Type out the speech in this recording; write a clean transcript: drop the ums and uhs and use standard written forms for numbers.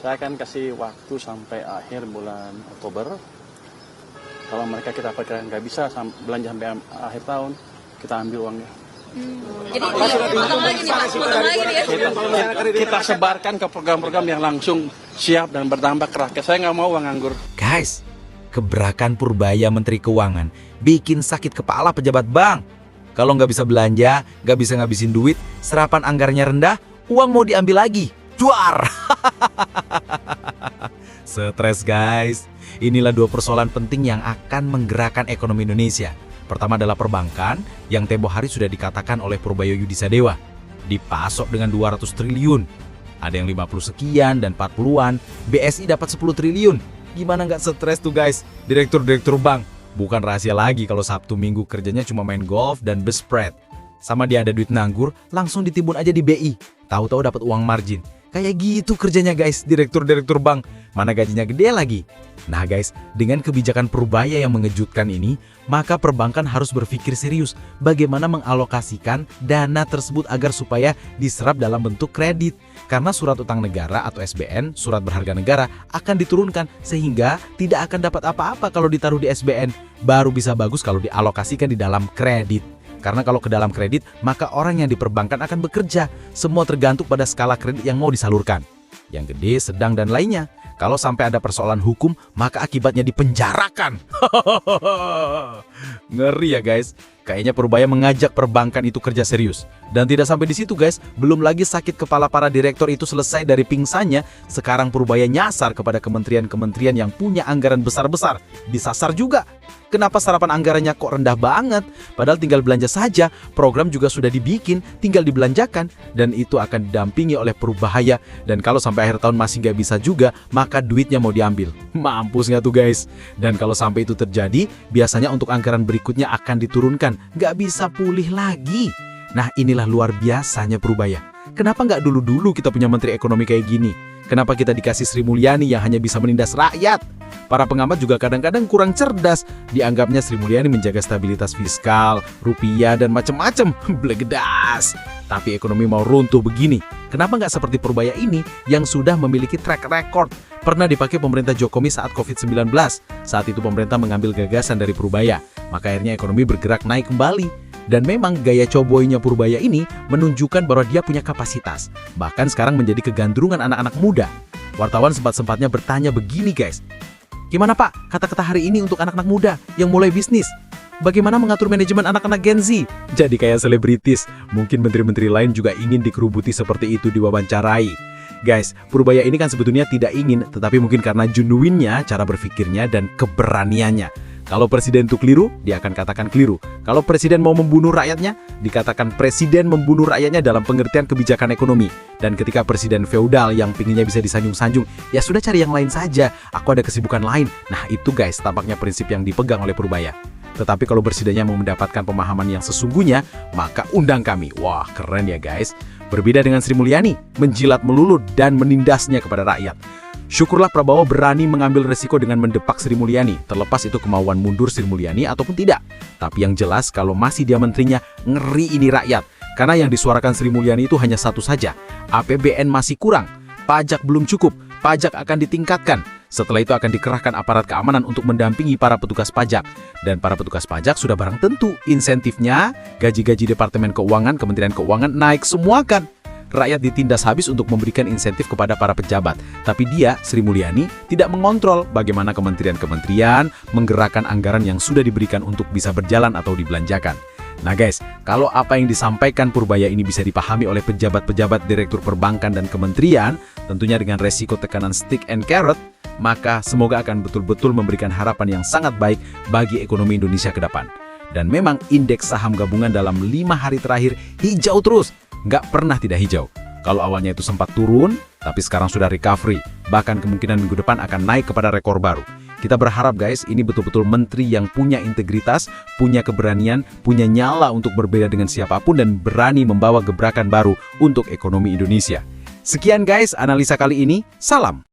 Saya akan kasih waktu sampai akhir bulan Oktober. Kalau mereka kita perkirakan nggak bisa belanja sampai akhir tahun, kita ambil uangnya. Jadi potong lagi nih Pak, potong lagi nih ya. Kita sebarkan ke program-program yang langsung siap dan berdampak ke rakyat. Saya nggak mau uang nganggur. Guys, gebrakan Purbaya Menteri Keuangan bikin sakit kepala pejabat bank. Kalau nggak bisa belanja, nggak bisa ngabisin duit, serapan anggarannya rendah, uang mau diambil lagi. Juar! Stres guys. Inilah dua persoalan penting yang akan menggerakkan ekonomi Indonesia. Pertama adalah perbankan, yang tempo hari sudah dikatakan oleh Purbayo Yudisadewa. Dipasok dengan 200 triliun. Ada yang 50 sekian dan 40-an. BSI dapat 10 triliun. Gimana nggak stres tuh guys, direktur-direktur bank. Bukan rahasia lagi kalau Sabtu Minggu kerjanya cuma main golf dan bespread. Sama dia ada duit nganggur, langsung ditibun aja di BI. Tahu-tahu dapat uang margin. Kayak gitu kerjanya guys, direktur-direktur bank. Mana gajinya gede lagi. Nah guys, dengan kebijakan Purbaya yang mengejutkan ini, maka perbankan harus berpikir serius bagaimana mengalokasikan dana tersebut agar supaya diserap dalam bentuk kredit. Karena surat utang negara atau SBN, surat berharga negara, akan diturunkan sehingga tidak akan dapat apa-apa kalau ditaruh di SBN. Baru bisa bagus kalau dialokasikan di dalam kredit. Karena kalau ke dalam kredit, maka orang yang diperbankan akan bekerja. Semua tergantung pada skala kredit yang mau disalurkan. Yang gede, sedang, dan lainnya. Kalau sampai ada persoalan hukum, maka akibatnya dipenjarakan. Ngeri ya guys. Kayaknya Purbaya mengajak perbankan itu kerja serius. Dan tidak sampai di situ guys, belum lagi sakit kepala para direktur itu selesai dari pingsannya, sekarang Purbaya nyasar kepada kementerian-kementerian yang punya anggaran besar-besar. Disasar juga. Kenapa sarapan anggarannya kok rendah banget? Padahal tinggal belanja saja, program juga sudah dibikin, tinggal dibelanjakan. Dan itu akan didampingi oleh Purbaya. Dan kalau sampai akhir tahun masih nggak bisa juga, maka duitnya mau diambil. Mampus nggak tuh guys? Dan kalau sampai itu terjadi, biasanya untuk anggaran berikutnya akan diturunkan. Nggak bisa pulih lagi. Nah inilah luar biasanya Purbaya. Kenapa nggak dulu-dulu kita punya menteri ekonomi kayak gini? Kenapa kita dikasih Sri Mulyani yang hanya bisa menindas rakyat? Para pengamat juga kadang-kadang kurang cerdas. Dianggapnya Sri Mulyani menjaga stabilitas fiskal, rupiah, dan macam-macam. Blegedas. Tapi ekonomi mau runtuh begini. Kenapa nggak seperti Purbaya ini yang sudah memiliki track record? Pernah dipakai pemerintah Jokowi saat COVID-19. Saat itu pemerintah mengambil gagasan dari Purbaya. Maka akhirnya ekonomi bergerak naik kembali. Dan memang gaya cowboynya Purbaya ini menunjukkan bahwa dia punya kapasitas. Bahkan sekarang menjadi kegandrungan anak-anak muda. Wartawan sempat-sempatnya bertanya begini guys. Gimana Pak kata-kata hari ini untuk anak-anak muda yang mulai bisnis? Bagaimana mengatur manajemen anak-anak Gen Z? Jadi kayak selebritis. Mungkin menteri-menteri lain juga ingin dikerubuti seperti itu diwawancarai. Guys, Purbaya ini kan sebetulnya tidak ingin, tetapi mungkin karena genuinnya cara berpikirnya dan keberaniannya. Kalau presiden itu keliru, dia akan katakan keliru. Kalau presiden mau membunuh rakyatnya, dikatakan presiden membunuh rakyatnya dalam pengertian kebijakan ekonomi. Dan ketika presiden feodal yang pinginnya bisa disanjung-sanjung, ya sudah cari yang lain saja, aku ada kesibukan lain. Nah itu guys, tampaknya prinsip yang dipegang oleh Purbaya. Tetapi kalau presidennya mau mendapatkan pemahaman yang sesungguhnya, maka undang kami. Wah keren ya guys. Berbeda dengan Sri Mulyani, menjilat melulu dan menindasnya kepada rakyat. Syukurlah Prabowo berani mengambil resiko dengan mendepak Sri Mulyani, terlepas itu kemauan mundur Sri Mulyani ataupun tidak. Tapi yang jelas kalau masih dia menterinya, ngeri ini rakyat. Karena yang disuarakan Sri Mulyani itu hanya satu saja, APBN masih kurang, pajak belum cukup, pajak akan ditingkatkan. Setelah itu akan dikerahkan aparat keamanan untuk mendampingi para petugas pajak. Dan para petugas pajak sudah barang tentu insentifnya, gaji-gaji Departemen Keuangan, Kementerian Keuangan naik semua kan. Rakyat ditindas habis untuk memberikan insentif kepada para pejabat. Tapi dia, Sri Mulyani, tidak mengontrol bagaimana kementerian-kementerian menggerakkan anggaran yang sudah diberikan untuk bisa berjalan atau dibelanjakan. Nah guys, kalau apa yang disampaikan Purbaya ini bisa dipahami oleh pejabat-pejabat direktur perbankan dan kementerian, tentunya dengan resiko tekanan stick and carrot, maka semoga akan betul-betul memberikan harapan yang sangat baik bagi ekonomi Indonesia ke depan. Dan memang indeks saham gabungan dalam 5 hari terakhir hijau terus. Nggak pernah tidak hijau. Kalau awalnya itu sempat turun, tapi sekarang sudah recovery. Bahkan kemungkinan minggu depan akan naik kepada rekor baru. Kita berharap guys, ini betul-betul menteri yang punya integritas, punya keberanian, punya nyala untuk berbeda dengan siapapun dan berani membawa gebrakan baru untuk ekonomi Indonesia. Sekian guys, analisa kali ini. Salam!